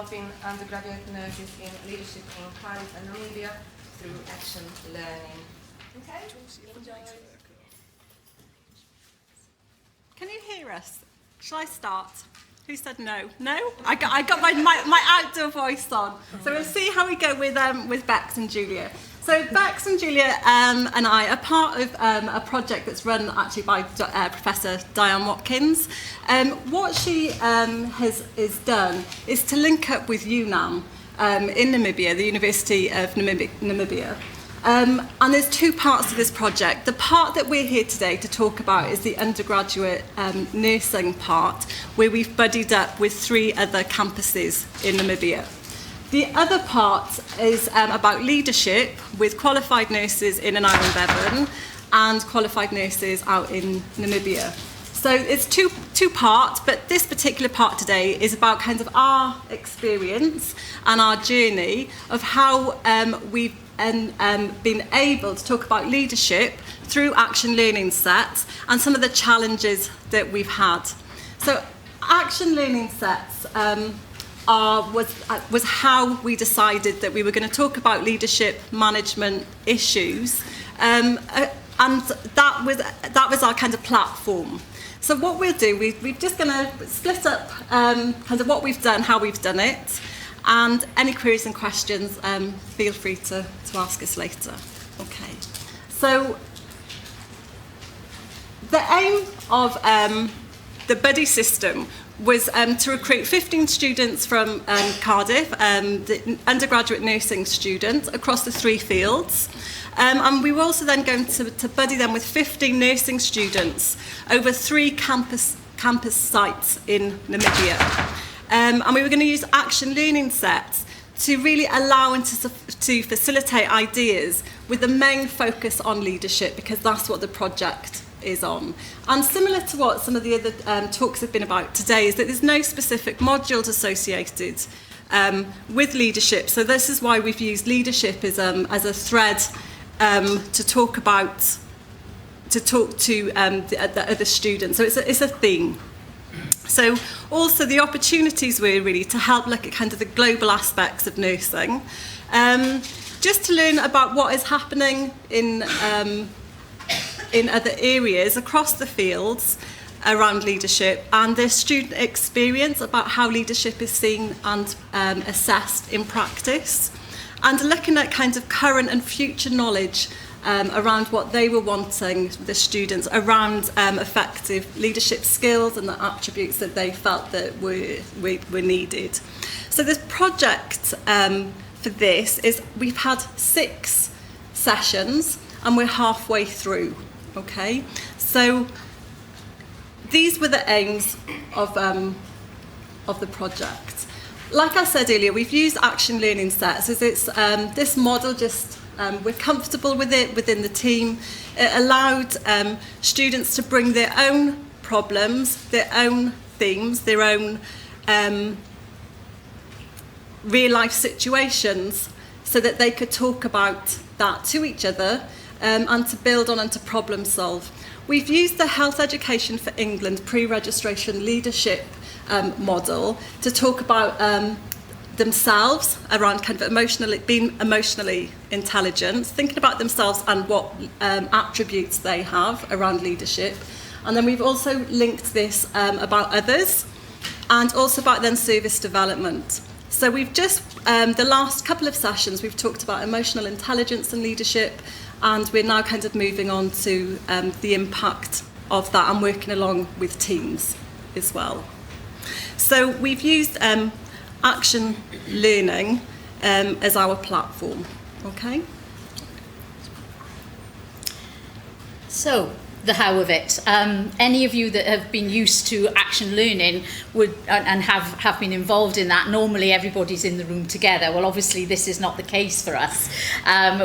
developing undergraduate nurses in leadership in Cardiff and Namibia through action learning. Okay? Enjoy. Can you hear us? Shall I start? Who said no? No? I got my outdoor voice on. So we'll see how we go with Bex and Julia. So Bex and Julia and I are part of a project that's run actually by Professor Diane Watkins. What she has done is to link up with UNAM in Namibia, the University of Namibia. And there's two parts to this project. The part that we're here today to talk about is the undergraduate nursing part, where we've buddied up with 3 other campuses in Namibia. The other part is about leadership with qualified nurses in and out of Devon and qualified nurses out in Namibia. So it's two parts, but this particular part today is about kind of our experience and our journey of how we've been able to talk about leadership through action learning sets and some of the challenges that we've had. So action learning sets was how we decided that we were going to talk about leadership management issues, and that was our kind of platform. So what we'll do, we're just going to split up kind of what we've done, how we've done it, and any queries and questions, feel free to ask us later. Okay. So the aim of the buddy system was to recruit 15 students from Cardiff, the undergraduate nursing students across the 3 fields. And we were also then going to buddy them with 15 nursing students over 3 campus sites in Namibia. And we were going to use action learning sets to really allow and to facilitate ideas with the main focus on leadership, because that's what the project is on. And similar to what some of the other talks have been about today, is that there's no specific modules associated with leadership. So this is why we've used leadership as a thread to talk to the other students. So it's a theme. So also the opportunities were really to help look at kind of the global aspects of nursing, just to learn about what is happening in other areas across the fields around leadership, and their student experience about how leadership is seen and assessed in practice, and looking at kind of current and future knowledge around what they were wanting, the students, around effective leadership skills and the attributes that they felt that were needed. So this project for this is we've had 6 sessions and we're halfway through. Okay, so these were the aims of the project. Like I said earlier, we've used action learning sets as it's this model. Just we're comfortable with it within the team. It allowed students to bring their own problems, their own themes, their own real life situations, so that they could talk about that to each other. And to build on and to problem solve. We've used the Health Education for England pre-registration leadership model to talk about themselves around kind of being emotionally intelligent, thinking about themselves and what attributes they have around leadership. And then we've also linked this about others and also about then service development. So we've just, the last couple of sessions, we've talked about emotional intelligence and leadership, and we're now kind of moving on to the impact of that and working along with teams as well. So we've used action learning as our platform. Okay. So the how of it. Any of you that have been used to action learning would and have been involved in that, normally everybody's in the room together. Well, obviously this is not the case for us.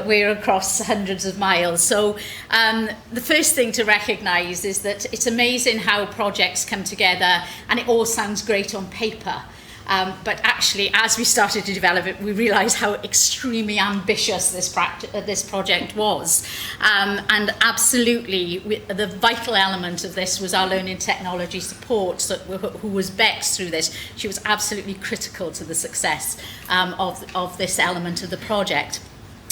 We're across hundreds of miles. So the first thing to recognise is that it's amazing how projects come together and it all sounds great on paper. But actually, as we started to develop it, we realised how extremely ambitious this project was. And absolutely, the vital element of this was our learning technology support, who was Bex through this. She was absolutely critical to the success of this element of the project.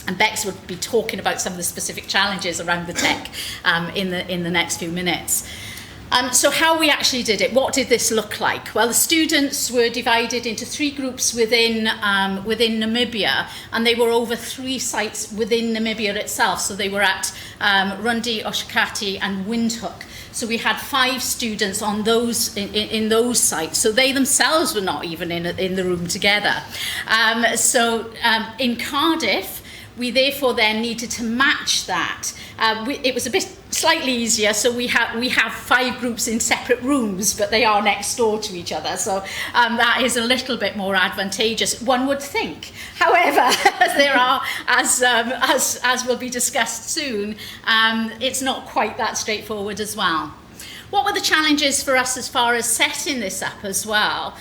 And Bex would be talking about some of the specific challenges around the tech in the next few minutes. So how we actually did it, what did this look like? Well, the students were divided into 3 groups within Namibia, and they were over 3 sites within Namibia itself. So they were at Rundi, Oshakati and Windhoek. So we had 5 students on those in those sites. So they themselves were not even in the room together. In Cardiff, we therefore then needed to match that. It was a bit slightly easier, so we have 5 groups in separate rooms, but they are next door to each other. So that is a little bit more advantageous, one would think. However, there are, as will be discussed soon, it's not quite that straightforward as well. What were the challenges for us as far as setting this up as well?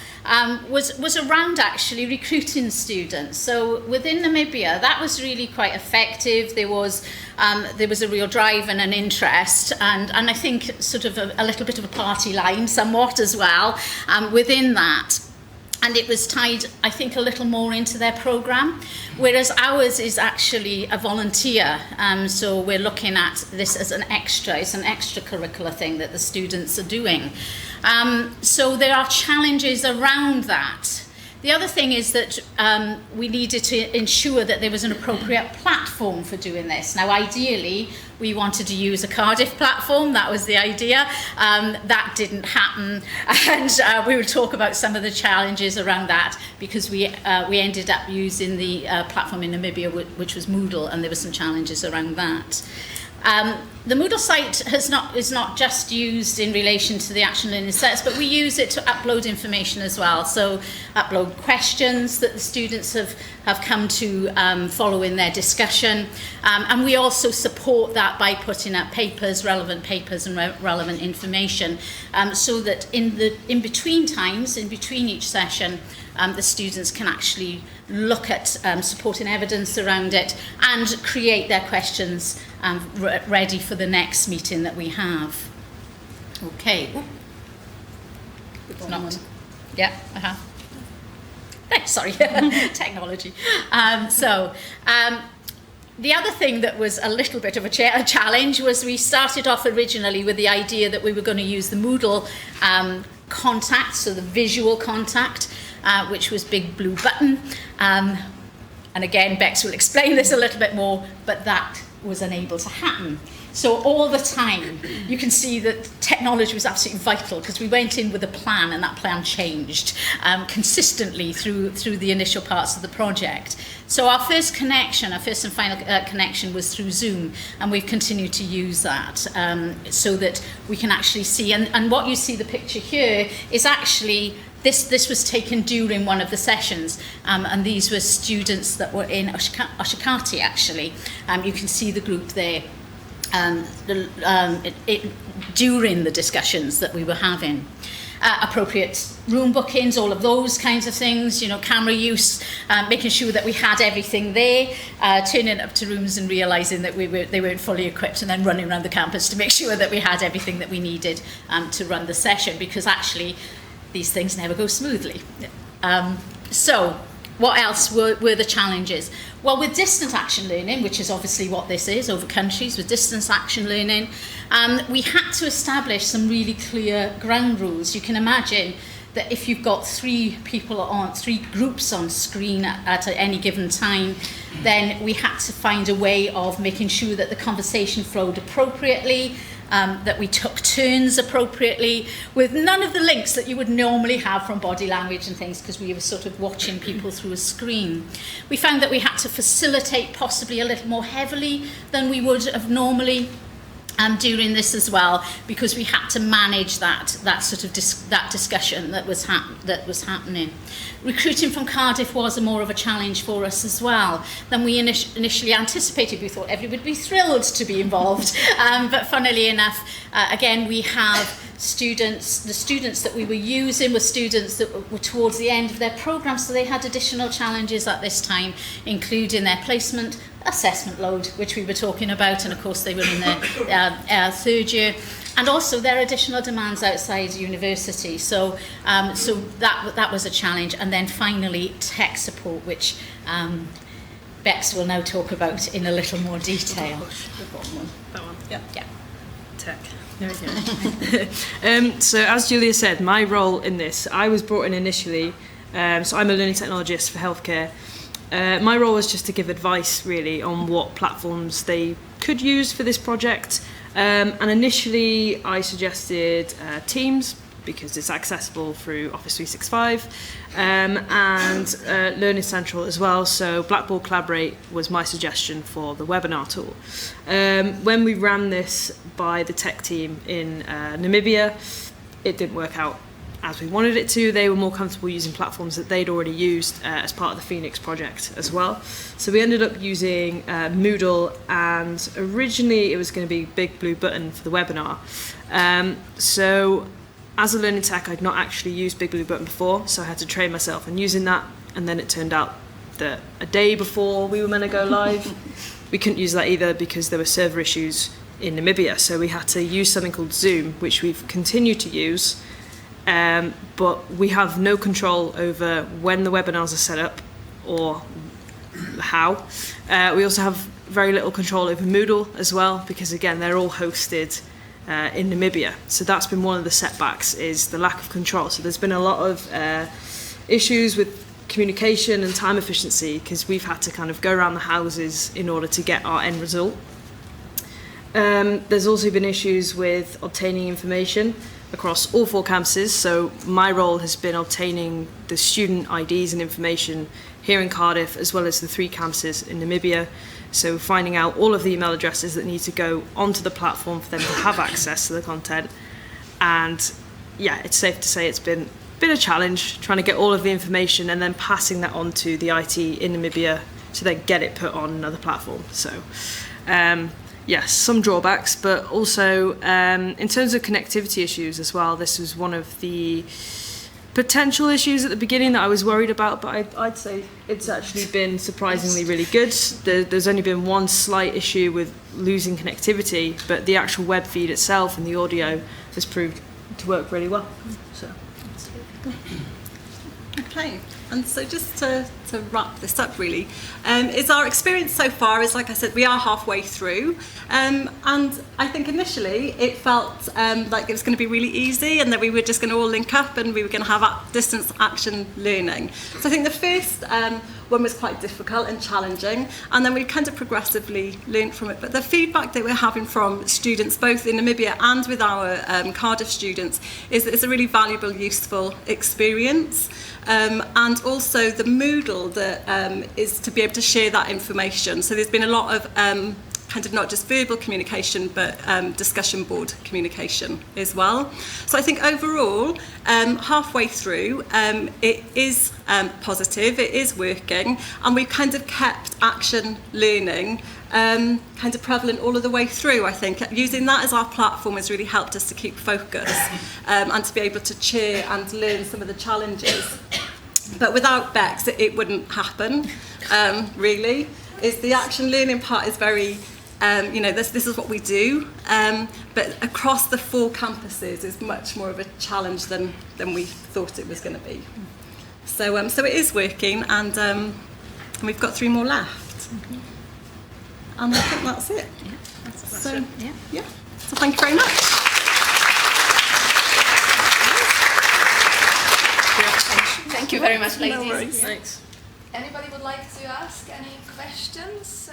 Was around actually recruiting students. So within Namibia, that was really quite effective. There was a real drive and an interest, and I think sort of a little bit of a party line somewhat as well within that. And it was tied, I think, a little more into their programme, whereas ours is actually a volunteer. So we're looking at this as an extra, it's an extracurricular thing that the students are doing. So there are challenges around that. The other thing is that we needed to ensure that there was an appropriate platform for doing this. Now, ideally, we wanted to use a Cardiff platform. That was the idea. That didn't happen. And we will talk about some of the challenges around that, because we ended up using the platform in Namibia, which was Moodle, and there were some challenges around that. The Moodle site is not just used in relation to the action learning sets, but we use it to upload information as well. So upload questions that the students have come to follow in their discussion. And we also support that by putting up papers, relevant papers and relevant information, so that in between times, in between each session, the students can actually look at supporting evidence around it and create their questions ready for the next meeting that we have. Okay. It's not. Yeah, I have. No, sorry, technology. The other thing that was a little bit of a challenge was we started off originally with the idea that we were going to use the Moodle contact, so the visual contact, which was big blue button. And again, Bex will explain this a little bit more, but that was unable to happen. So all the time, you can see that technology was absolutely vital, because we went in with a plan and that plan changed consistently through the initial parts of the project. So our first and final connection was through Zoom, and we've continued to use that so that we can actually see. And what you see, the picture here, is actually this was taken during one of the sessions, and these were students that were in Oshakati, actually. You can see the group there during the discussions that we were having. Appropriate room bookings, all of those kinds of things, camera use, making sure that we had everything there, turning up to rooms and realising that they weren't fully equipped, and then running around the campus to make sure that we had everything that we needed to run the session, because actually these things never go smoothly. So what else were the challenges? Well, with distance action learning, which is obviously what this is, over countries, with distance action learning, we had to establish some really clear ground rules. You can imagine that if you've got 3 groups on screen at any given time, then we had to find a way of making sure that the conversation flowed appropriately, that we took turns appropriately, with none of the links that you would normally have from body language and things, because we were sort of watching people through a screen. We found that we had to facilitate possibly a little more heavily than we would have normally, during this as well, because we had to manage that sort of that discussion that was happening. Recruiting from Cardiff was more of a challenge for us as well than we initially anticipated. We thought everybody would be thrilled to be involved, but funnily enough, again, we have the students that we were using were students that were towards the end of their programme, so they had additional challenges at this time, including their placement, assessment load, which we were talking about, and of course they were in their third year, and also their additional demands outside university. So that was a challenge. And then finally tech support, which Bex will now talk about in a little more detail. That one. Yeah. Tech. There we go. So as Julia said, my role in this, I was brought in initially, so I'm a learning technologist for healthcare. My role was just to give advice really on what platforms they could use for this project. And initially I suggested Teams, because it's accessible through Office 365, and Learning Central as well. So Blackboard Collaborate was my suggestion for the webinar tool. When we ran this by the tech team in Namibia, it didn't work out as we wanted it to. They were more comfortable using platforms that they'd already used as part of the Phoenix project as well. So we ended up using Moodle, and originally it was going to be Big Blue Button for the webinar. So as a learning tech, I'd not actually used Big Blue Button before, so I had to train myself in using that, and then it turned out that a day before we were meant to go live, we couldn't use that either because there were server issues in Namibia. So we had to use something called Zoom, which we've continued to use, but we have no control over when the webinars are set up or how. We also have very little control over Moodle as well, because again, they're all hosted in Namibia. So that's been one of the setbacks, is the lack of control. So there's been a lot of issues with communication and time efficiency, because we've had to kind of go around the houses in order to get our end result. There's also been issues with obtaining information across all 4 campuses. So my role has been obtaining the student IDs and information here in Cardiff, as well as the 3 campuses in Namibia. So finding out all of the email addresses that need to go onto the platform for them to have access to the content. And yeah, it's safe to say it's been a challenge trying to get all of the information and then passing that on to the IT in Namibia to then get it put on another platform. So yes, some drawbacks, but also in terms of connectivity issues as well, this was one of the potential issues at the beginning that I was worried about, but I'd say it's actually been surprisingly really good. There's only been one slight issue with losing connectivity, but the actual web feed itself and the audio has proved to work really well. So. Okay, and so just to wrap this up really, is our experience so far is, like I said, we are halfway through, and I think initially it felt like it was going to be really easy and that we were just going to all link up and we were going to have distance action learning. So I think the first one was quite difficult and challenging, and then we kind of progressively learned from it. But the feedback that we're having from students, both in Namibia and with our Cardiff students, is that it's a really valuable, useful experience. And also the Moodle that is to be able to share that information. So there's been a lot of kind of not just verbal communication, but discussion board communication as well. So I think overall, halfway through, it is positive, it is working, and we've kind of kept action learning kind of prevalent all of the way through. I think using that as our platform has really helped us to keep focus and to be able to cheer and learn some of the challenges. But without Bex, it wouldn't happen, really. The action learning part is very, this is what we do, but across the 4 campuses is much more of a challenge than we thought it was going to be. So it is working, and we've got 3 more left. Mm-hmm. And I think that's it. Yeah, that's so, it. Yeah. So thank you very much. Thank you very much, ladies. No worries. Thanks. Anybody would like to ask any questions?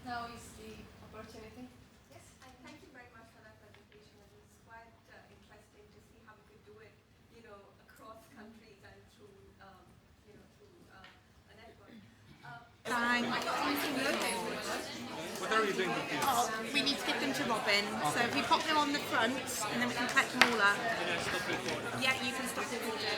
Now is the opportunity. Yes? Thank you very much for that presentation. It was quite interesting to see how we could do it, across countries and through, through a network. So how are you doing with these? Oh, we need to give them to Robin. So if we pop them on the front and then we can collect them all up. Yeah, you can stop recording.